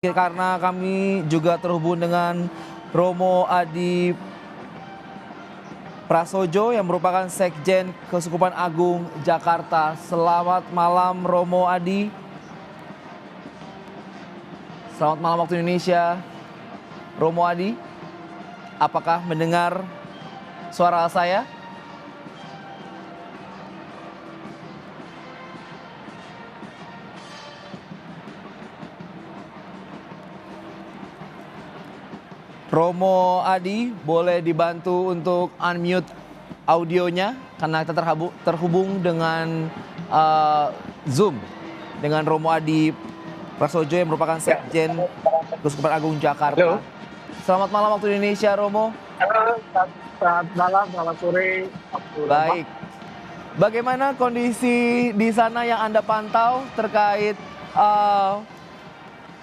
Karena kami juga terhubung dengan Romo Adi Prasojo yang merupakan Sekjen Keuskupan Agung Jakarta. Selamat malam Romo Adi. Selamat malam waktu Indonesia. Romo Adi, apakah mendengar suara saya? Romo Adi, boleh dibantu untuk unmute audionya karena kita terhubung dengan Zoom dengan Romo Adi Prasojo yang merupakan Sekjen Keuskupan Agung Jakarta. Halo. Selamat malam waktu Indonesia, Romo. Selamat malam, selamat sore. Baik. Bagaimana kondisi di sana yang Anda pantau terkait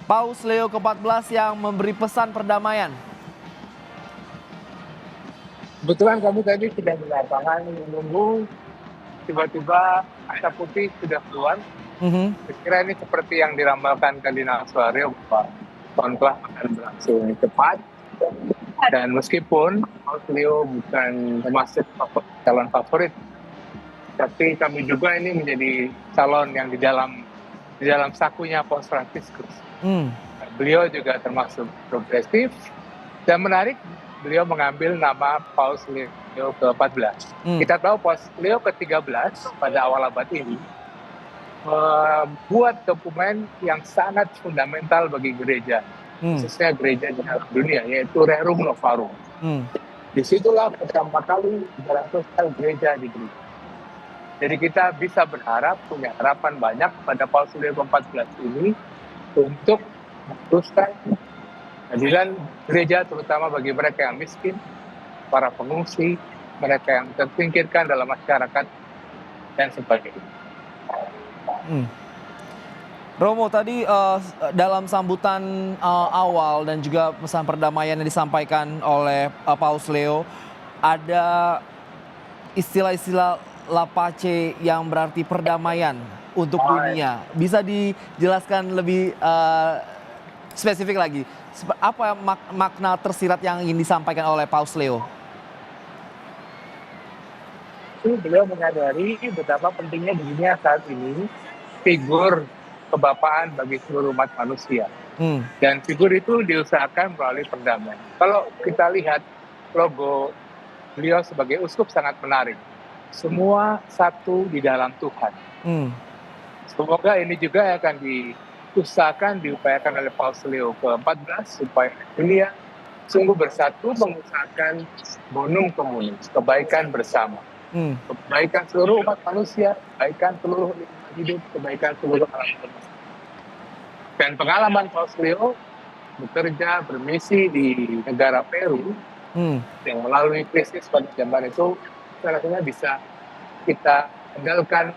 Paus Leo ke-14 yang memberi pesan perdamaian? Kebetulan kami tadi sudah di lapangan menunggu, tiba-tiba asap putih sudah keluar. Saya kira ini seperti yang diramalkan Kardinal Suarez bahwa konklah akan berlangsung cepat. Dan meskipun Paus Leo bukan termasuk calon favorit, tapi kami juga ini menjadi calon yang di dalam sakunya Paus Fransiskus. Beliau juga termasuk progresif dan menarik. Beliau mengambil nama Paus Leo ke-14. Kita tahu Paus Leo ke-13 pada awal abad ini membuat dokumen yang sangat fundamental bagi gereja, khususnya gereja di dalam dunia, yaitu Rerum Novarum. Disitulah pertama kali sejarah sosial gereja diberi. Jadi kita bisa berharap, punya harapan banyak pada Paus Leo ke-14 ini untuk meneruskan keadilan gereja, terutama bagi mereka yang miskin, para pengungsi, mereka yang tersingkirkan dalam masyarakat, dan sebagainya. Romo, tadi dalam sambutan awal dan juga pesan perdamaian yang disampaikan oleh Paus Leo, ada istilah-istilah Lapace yang berarti perdamaian untuk dunia. Bisa dijelaskan lebih spesifik lagi, apa makna tersirat yang ingin disampaikan oleh Paus Leo? Beliau menyadari betapa pentingnya di dunia saat ini figur kebapaan bagi seluruh umat manusia. Dan figur itu diusahakan melalui perdamaian. Kalau kita lihat logo beliau sebagai uskup sangat menarik. Semua satu di dalam Tuhan. Semoga ini juga akan diupayakan oleh Paus Leo ke-14 supaya dunia sungguh bersatu mengusahakan bonum communis, kebaikan bersama. Kebaikan seluruh umat manusia, kebaikan seluruh lingkungan hidup, kebaikan seluruh alam semesta. Dan pengalaman Paus Leo bekerja bermisi di negara Peru yang melalui krisis pada zaman itu, rasanya bisa kita andalkan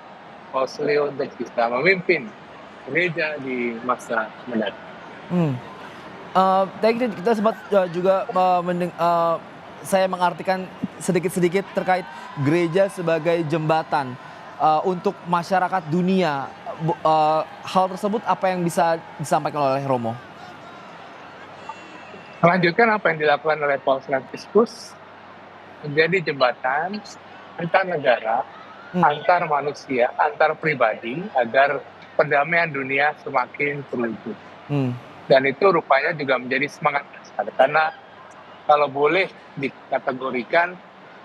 Paus Leo untuk bisa memimpin gereja di masa mendatang. Tadi kita sempat juga saya mengartikan sedikit-sedikit terkait gereja sebagai jembatan untuk masyarakat dunia. Hal tersebut apa yang bisa disampaikan oleh Romo? Melanjutkan apa yang dilakukan oleh Paus Fransiskus, menjadi jembatan antar negara, antar manusia, antar pribadi, agar perdamaian dunia semakin terwujud. Dan itu rupanya juga menjadi semangat besar, karena kalau boleh dikategorikan,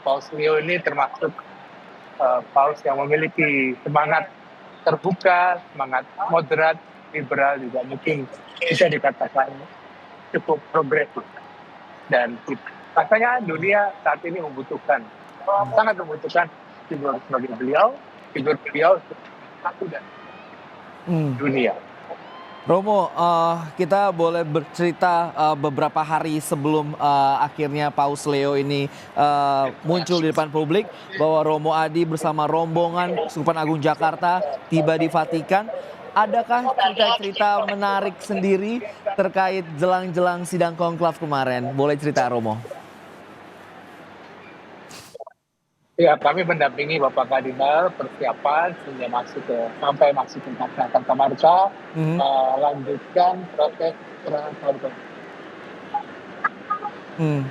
Paus Leo ini termasuk Paus yang memiliki semangat terbuka, semangat moderat, liberal, juga mungkin bisa dikatakan cukup progresif. Dan rasanya dunia saat ini sangat membutuhkan figur sebagai figur beliau satu dan dunia. Romo, kita boleh bercerita beberapa hari sebelum akhirnya Paus Leo ini muncul di depan publik bahwa Romo Adi bersama rombongan Keuskupan Agung Jakarta tiba di Vatikan. Adakah cerita-cerita menarik sendiri terkait jelang-jelang sidang konklav kemarin? Boleh cerita, Romo? Ya, kami mendampingi Bapak Kardinal persiapan sampai masuk ke Jakarta Marta, lanjutkan proses tahun. Hmm.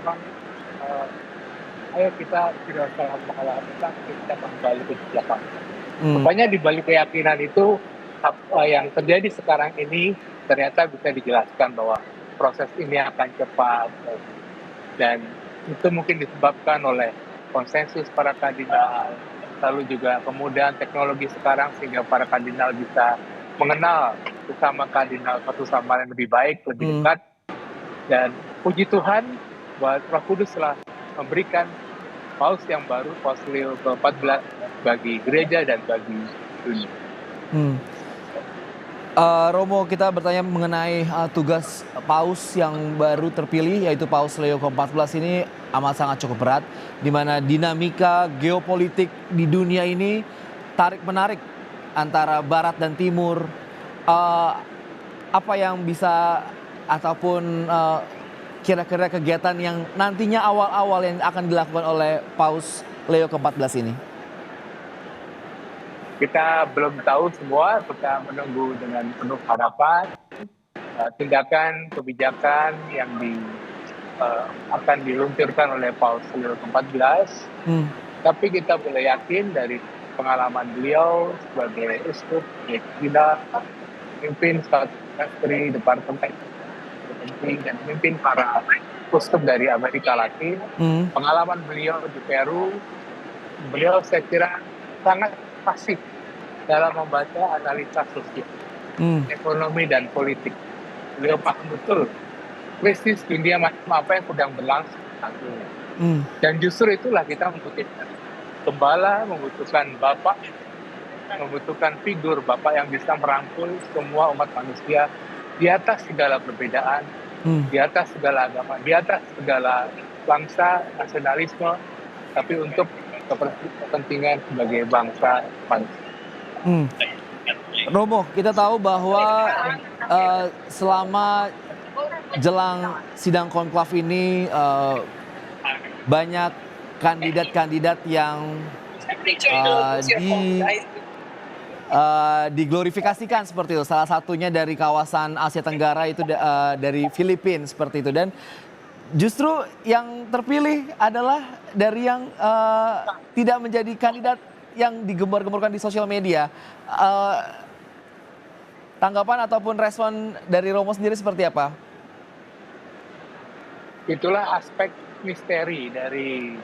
Memang, ayo kita tidak salah mengalami kita kembali ke belakang. Pokoknya di balik keyakinan itu apa yang terjadi sekarang ini ternyata bisa dijelaskan bahwa proses ini akan cepat dan itu mungkin disebabkan oleh konsensus para kardinal, lalu juga kemudian teknologi sekarang sehingga para kardinal bisa mengenal sesama kardinal satu sama lain lebih baik, lebih dekat, dan puji Tuhan bahwa Roh Kudus telah memberikan Paus yang baru, Paus Leo ke-14 bagi gereja dan bagi dunia. Romo, kita bertanya mengenai tugas Paus yang baru terpilih, yaitu Paus Leo ke-14 ini amat sangat cukup berat, di mana dinamika geopolitik di dunia ini tarik-menarik antara Barat dan Timur. Apa yang bisa ataupun kira-kira kegiatan yang nantinya awal-awal yang akan dilakukan oleh Paus Leo ke-14 ini? Kita belum tahu semua, kita menunggu dengan penuh harapan tindakan kebijakan yang akan diluncurkan oleh Paus Leo ke-14. Tapi kita boleh yakin dari pengalaman beliau sebagai uskup, tidak memimpin suatu distrik, departemen penting dan memimpin para uskup dari Amerika Latin. Pengalaman beliau di Peru, beliau saya kira sangat pasif dalam membaca analisa sosial, ekonomi dan politik. Beliau paham betul krisis dunia macam apa yang sedang berlangsung saat ini. Dan justru itulah kita membutuhkan gembala, membutuhkan bapak, membutuhkan figur bapak yang bisa merangkul semua umat manusia di atas segala perbedaan, di atas segala agama, di atas segala bangsa, nasionalisme, tapi untuk kepentingan sebagai bangsa manusia. Romo, kita tahu bahwa selama jelang sidang konklav ini banyak kandidat-kandidat yang diglorifikasikan seperti itu. Salah satunya dari kawasan Asia Tenggara itu dari Filipina seperti itu. Dan justru yang terpilih adalah dari yang tidak menjadi kandidat yang digembar-gemborkan di sosial media. Tanggapan ataupun respon dari Romo sendiri seperti apa? Itulah aspek misteri dari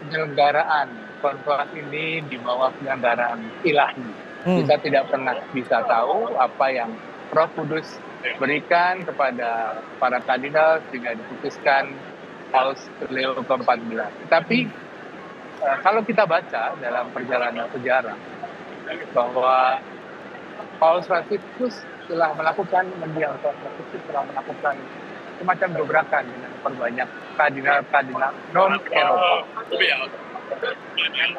penyelenggaraan konklav ini di bawah penyelenggaraan ilahi. Kita tidak pernah bisa tahu apa yang Roh Kudus berikan kepada para kardinal sehingga diputuskan Paus Leo ke-14. Tetapi kalau kita baca dalam perjalanan sejarah bahwa Paus Franciscus telah melakukan melakukan semacam dobrakan dengan memperbanyak kardinal-kardinal non-Eropa.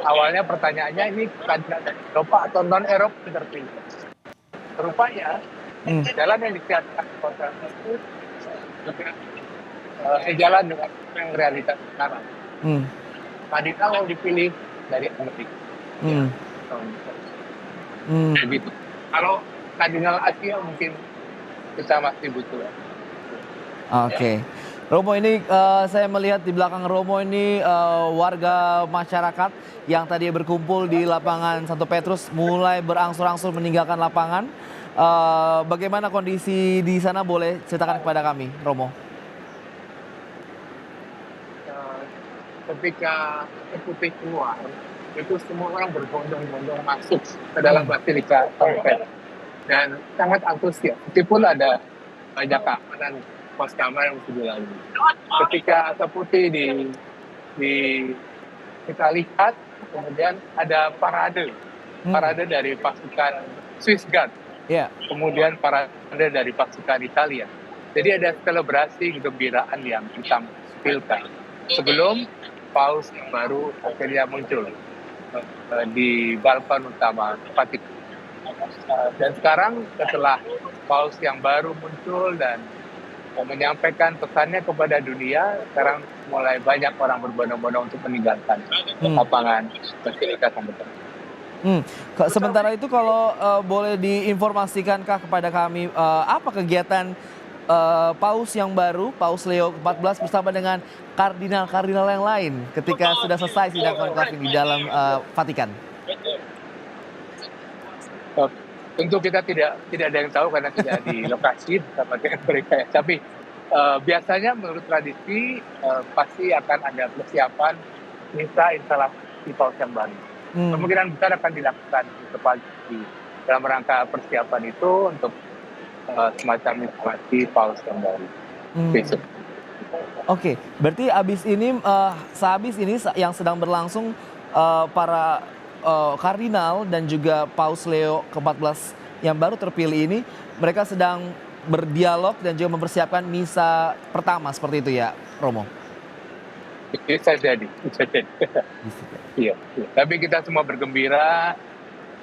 Awalnya pertanyaannya ini kardinal dari Eropa atau non-Eropa terpilih. Rupanya jalan yang disiapkan Paus Franciscus juga sejalan dengan yang realitas sekarang. Kardinal yang dipilih dari Amerika. Begitu. Kalau kardinal Asia mungkin kita masih butuh. Oke. Romo, ini saya melihat di belakang Romo ini warga masyarakat yang tadi berkumpul di lapangan Santo Petrus mulai berangsur-angsur meninggalkan lapangan. Bagaimana kondisi di sana, boleh ceritakan kepada kami, Romo? Ketika putih keluar, itu semua orang berbondong-bondong masuk ke dalam Basilika Santo Petrus dan sangat antusias. Meskipun ada banyak keamanan pos kamar yang sudah lalu. Ketika asap putih kita lihat, kemudian ada parade dari pasukan Swiss Guard, kemudian parade dari pasukan Italia. Jadi ada selebrasi kegembiraan yang ditampilkan sebelum Paus yang baru akhirnya muncul di balkon utama Vatikan. Dan sekarang setelah Paus yang baru muncul dan menyampaikan pesannya kepada dunia, sekarang mulai banyak orang berbondong-bondong untuk meninggalkan lapangan Basilika Santo Petrus. Hmm. Sementara itu kalau boleh diinformasikankah kepada kami apa kegiatan Paus yang baru, Paus Leo ke-14 bersama dengan kardinal-kardinal yang lain ketika sudah selesai sidang konklave di dalam Vatikan? Oh, tentu kita tidak ada yang tahu karena tidak di lokasi bersama dengan mereka ya. Tapi biasanya menurut tradisi pasti akan ada persiapan misa instalasi Paus yang baru. Kemungkinan besar akan dilakukan besok pagi dalam rangka persiapan itu untuk semacam instalasi Paus yang baru besok. Oke, berarti sehabis ini yang sedang berlangsung para kardinal dan juga Paus Leo ke-14 yang baru terpilih ini, mereka sedang berdialog dan juga mempersiapkan misa pertama seperti itu ya, Romo? Bisa jadi. Iya. Tapi kita semua bergembira,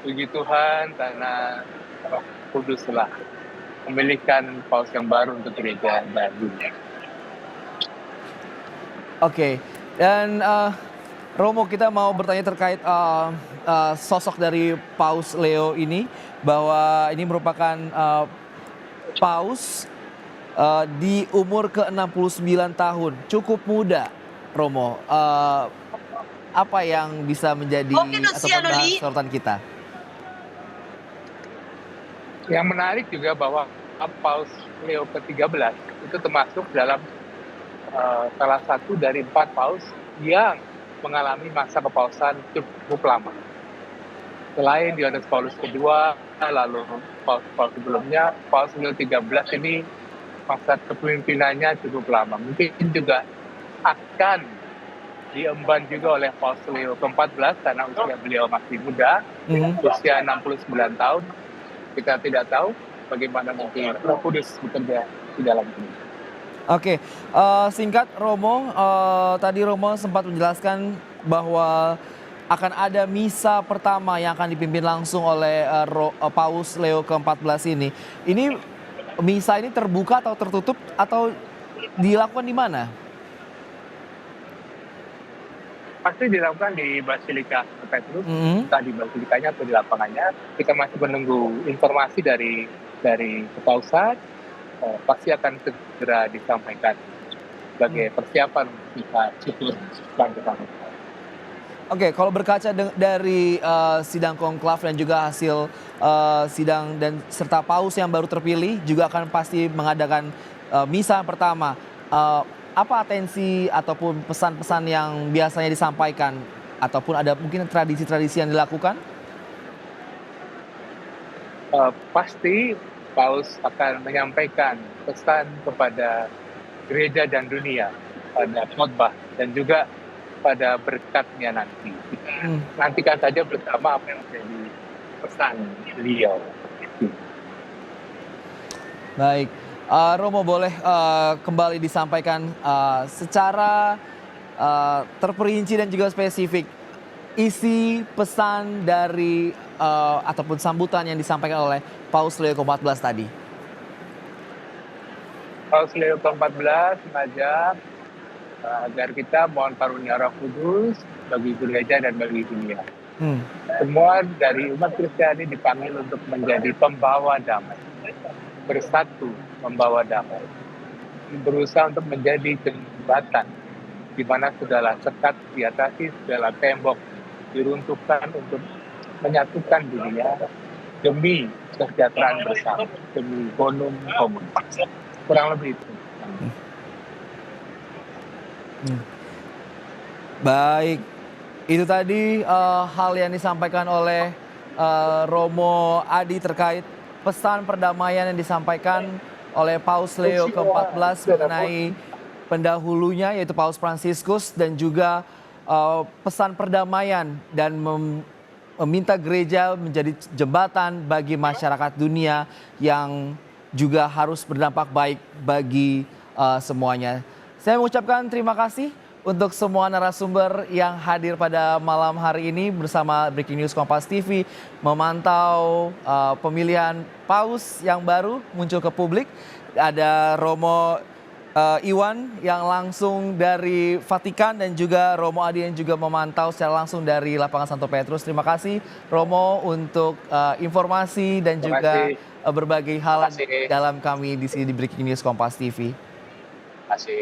puji Tuhan karena Roh Kudus telah memilihkan Paus yang baru untuk gereja dan dunia. Oke, dan Romo, kita mau bertanya terkait sosok dari Paus Leo ini, bahwa ini merupakan Paus di umur ke-69 tahun, cukup muda, Romo. Apa yang bisa menjadi atau sorotan kita? Yang menarik juga bahwa Paus Leo ke-13 itu termasuk dalam salah satu dari 4 paus yang mengalami masa kepausan cukup lama. Selain Yohanes Paulus kedua, lalu Paus sebelumnya, Paus Leo 13 ini masa kepemimpinannya cukup lama. Mungkin juga akan diemban juga oleh Paus Leo ke-14 karena usia beliau masih muda, usia 69 tahun. Kita tidak tahu bagaimana mungkin Roh Kudus bekerja di dalam ini. Oke, singkat Romo, tadi Romo sempat menjelaskan bahwa akan ada misa pertama yang akan dipimpin langsung oleh Paus Leo ke-14 ini. Ini misa ini terbuka atau tertutup atau dilakukan di mana? Pasti dilakukan di Basilika Petrus, entah di basilikanya atau di lapangannya. Kita masih menunggu informasi dari kepausan, pasti akan segera disampaikan sebagai persiapan misa syukur bangkit. Oke, kalau berkaca dari sidang konklave dan juga hasil sidang dan serta paus yang baru terpilih juga akan pasti mengadakan misa pertama. Apa atensi ataupun pesan-pesan yang biasanya disampaikan ataupun ada mungkin tradisi-tradisi yang dilakukan? Pasti Paus akan menyampaikan pesan kepada gereja dan dunia pada khotbah dan juga pada berkatnya nanti. Kita nantikan saja bersama apa yang menjadi pesan beliau. Baik, Romo boleh kembali disampaikan secara terperinci dan juga spesifik isi pesan dari ataupun sambutan yang disampaikan oleh Paus Leo ke-14 tadi. Paus Leo ke-14 mengajak agar kita mohon karunia Roh Kudus bagi gereja dan bagi dunia. Semua dari umat Kristiani dipanggil untuk menjadi pembawa damai, bersatu membawa damai, berusaha untuk menjadi jembatan di mana segala sekat diatasi, segala tembok diruntuhkan untuk menyatukan dunia demi kesejahteraan bersama, demi bonum commun. Kurang lebih itu. Baik, itu tadi hal yang disampaikan oleh Romo Adi terkait pesan perdamaian yang disampaikan oleh Paus Leo ke-14 mengenai pendahulunya yaitu Paus Fransiskus dan juga pesan perdamaian dan meminta gereja menjadi jembatan bagi masyarakat dunia yang juga harus berdampak baik bagi semuanya. Saya mengucapkan terima kasih untuk semua narasumber yang hadir pada malam hari ini bersama Breaking News Kompas TV memantau pemilihan Paus yang baru muncul ke publik. Ada Romo Iwan yang langsung dari Vatikan dan juga Romo Adi yang juga memantau secara langsung dari lapangan Santo Petrus. Terima kasih Romo untuk informasi dan Terima juga kasih. berbagai hal Terima kasih. dalam kami di sini di Breaking News Kompas TV. Terima kasih.